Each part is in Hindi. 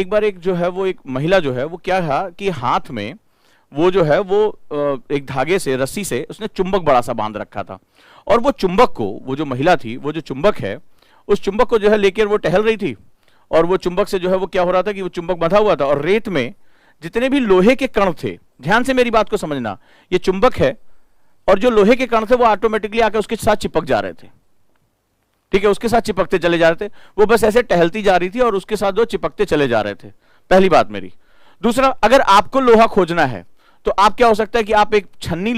एक बार एक जो है वो एक महिला जो है वो क्या था कि हाथ में वो जो है वो एक धागे से, रस्सी से उसने चुंबक बड़ा सा बांध रखा था, और वो चुंबक को, वो जो महिला थी, वो जो चुंबक है, उस चुंबक को जो है लेकर वो टहल रही थी, और वो चुंबक से जो है वो क्या हो रहा था कि वो चुंबक बंधा हुआ था, और रेत में जितने भी लोहे के कण थे, ध्यान से मेरी बात को समझना, ये चुंबक है और जो लोहे के कण थे वो ऑटोमेटिकली आकर उसके साथ चिपक जा रहे थे, ठीक है, उसके साथ चिपकते चले जा रहे थे, वो बस ऐसे टहलती जा रही थी और उसके साथ वो चिपकते चले जा रहे थे। पहली बात मेरी। दूसरा, अगर आपको लोहा खोजना है तो आप क्या हो सकता है कि आप एक छन्नी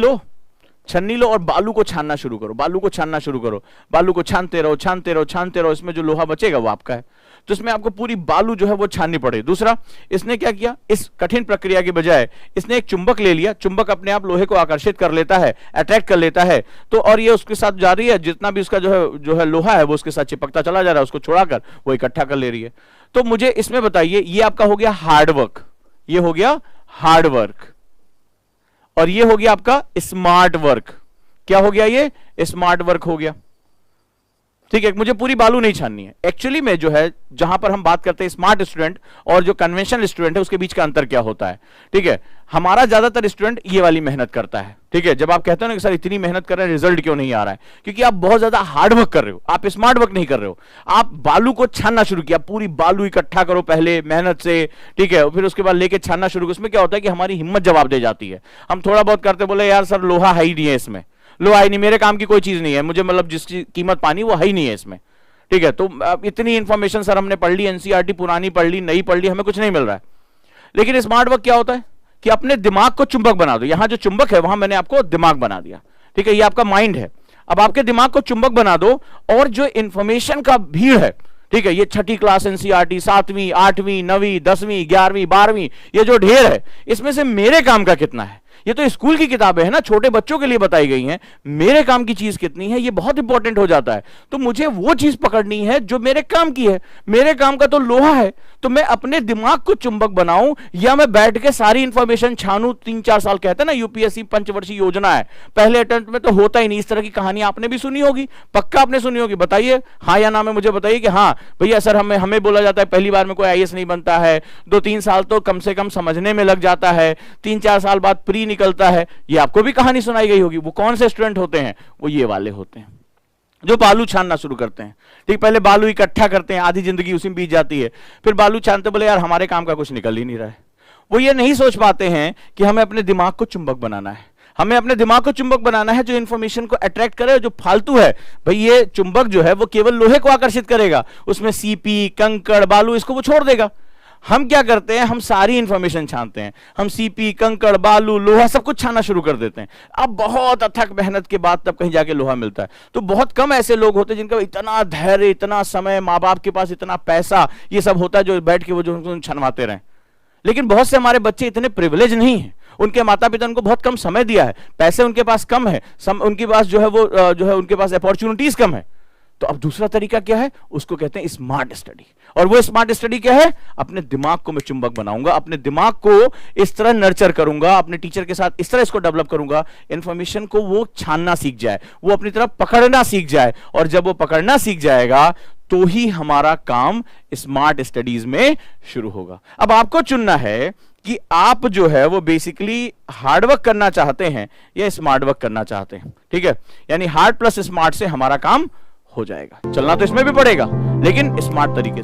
लो और बालू को छानना शुरू करो, बालू को छानना शुरू करो, बालू को छानते रहो, इसमें जो लोहा बचेगा वो आपका है। तो इसमें आपको पूरी बालू जो है वो छाननी पड़ेगी। दूसरा, इसने क्या किया, इस कठिन प्रक्रिया के बजाय इसने एक चुंबक ले लिया, चुंबक अपने आप लोहे को आकर्षित कर लेता है, अट्रैक्ट कर लेता है, तो और ये उसके साथ जा रही है, जितना भी उसका जो है लोहा है वो उसके साथ चिपकता चला जा रहा है, उसको छोड़ाकर वो इकट्ठा कर ले रही है। तो मुझे इसमें बताइए, ये आपका हो गया हार्डवर्क, ये हो गया हार्डवर्क, और ये हो गया आपका स्मार्ट वर्क। क्या हो गया, ये स्मार्ट वर्क हो गया, ठीक है। मुझे पूरी बालू नहीं छाननी है। एक्चुअली में जो है, जहां पर हम बात करते हैं स्मार्ट स्टूडेंट और जो कन्वेंशनल स्टूडेंट है, उसके बीच का अंतर क्या होता है, ठीक है। हमारा ज्यादातर स्टूडेंट ये वाली मेहनत करता है, ठीक है। जब आप कहते हो ना कि सर इतनी मेहनत कर रहे हैं, रिजल्ट क्यों नहीं आ रहा है, क्योंकि आप बहुत ज्यादा हार्ड वर्क कर रहे हो, आप स्मार्ट वर्क नहीं कर रहे हो। आप बालू को छानना शुरू किया, पूरी बालू इकट्ठा करो पहले मेहनत से, ठीक है, फिर उसके बाद लेके छानना शुरू करो। उसमें क्या होता है कि हमारी हिम्मत जवाब दे जाती है। हम थोड़ा बहुत करते, बोले यार सर लोहा है ही नहीं है इसमें, लोहा ही नहीं, मेरे काम की कोई चीज नहीं है, मुझे मतलब जिसकी कीमत पानी वो है ही नहीं है इसमें, ठीक है। तो इतनी इंफॉर्मेशन सर हमने पढ़ ली, एनसीईआरटी पुरानी पढ़ ली, नई पढ़ ली, हमें कुछ नहीं मिल रहा है। लेकिन स्मार्ट वर्क क्या होता है कि अपने दिमाग को चुंबक बना दो। यहां जो चुंबक है वहां मैंने आपको दिमाग बना दिया, ठीक है, ये आपका माइंड है। अब आपके दिमाग को चुंबक बना दो, और जो इंफॉर्मेशन का भीड़ है, ठीक है, ये 6ठी क्लास एनसीईआरटी, 7वीं, 8वीं, 9वीं, 10वीं, 11वीं, 12वीं, ये जो ढेर है, इसमें से मेरे काम का कितना है। ये तो स्कूल की किताबें हैं ना, छोटे बच्चों के लिए बताई गई हैं, मेरे काम की चीज कितनी है, ये बहुत इंपॉर्टेंट हो जाता है। तो मुझे वो चीज पकड़नी है जो मेरे काम की है। मेरे काम का तो लोहा है, तो मैं अपने दिमाग को चुंबक बनाऊं, या मैं बैठ के सारी इंफॉर्मेशन छानूं। 3-4 साल कहते हैं ना, यूपीएससी पंचवर्षीय योजना है, पहले अटेम्प्ट में तो होता ही नहीं। इस तरह की कहानी आपने भी सुनी होगी, पक्का आपने सुनी होगी। बताइए हाँ या ना में मुझे बताइए कि हाँ भैया सर हमें बोला जाता है पहली बार में कोई आईएएस नहीं बनता है, 2-3 साल तो कम से कम समझने में लग जाता है, 3-4 साल बाद प्री निकलता है। ये आपको भी कहानी सुनाई गई होगी। वो कौन से स्टूडेंट होते हैं, वो ये वाले होते हैं जो बालू छानना शुरू करते हैं, ठीक। पहले बालू इकट्ठा करते हैं, आधी जिंदगी उसी में बीत जाती है, फिर बालू छानते, बोले यार हमारे काम का कुछ निकल ही नहीं रहा है। वो ये नहीं सोच पाते हैं कि हमें अपने दिमाग को चुंबक बनाना है, हमें अपने दिमाग को चुंबक बनाना है जो इंफॉर्मेशन को अट्रैक्ट करे। जो फालतू है भाई, ये चुंबक जो है वो केवल लोहे को आकर्षित करेगा, उसमें सीपी, कंकड़, बालू, इसको वो छोड़ देगा। हम क्या करते हैं, हम सारी इंफॉर्मेशन छानते हैं, हम सीपी, कंकड़, बालू, लोहा सब कुछ छानना शुरू कर देते हैं। अब बहुत अथक मेहनत के बाद तब कहीं जाके लोहा मिलता है। तो बहुत कम ऐसे लोग होते हैं जिनका इतना धैर्य, इतना समय, माँ बाप के पास इतना पैसा, ये सब होता है जो बैठ के वो जो छनवाते रहे। लेकिन बहुत से हमारे बच्चे इतने प्रिविलेज नहीं है, उनके माता पिता उनको बहुत कम समय दिया है, पैसे उनके पास कम है, उनके पास जो है वो जो है उनके पास अपॉर्चुनिटीज कम है। तो अब दूसरा तरीका क्या है, उसको कहते हैं स्मार्ट स्टडी। और वो स्मार्ट स्टडी क्या है, अपने दिमाग को मैं चुंबक बनाऊंगा, अपने दिमाग को इस तरह नर्चर करूंगा, अपने टीचर के साथ इस तरह इसको डेवलप करूंगा, इंफॉर्मेशन को वो छानना सीख जाए, वो अपनी तरफ पकड़ना सीख जाए। और जब वो पकड़ना सीख जाएगा तो ही हमारा काम स्मार्ट स्टडीज में शुरू होगा। अब आपको चुनना है कि आप जो है वो बेसिकली हार्डवर्क करना चाहते हैं या स्मार्ट वर्क करना चाहते हैं, ठीक है। यानी हार्ड प्लस स्मार्ट से हमारा काम हो जाएगा। चलना तो इसमें भी पड़ेगा, लेकिन स्मार्ट तरीके से।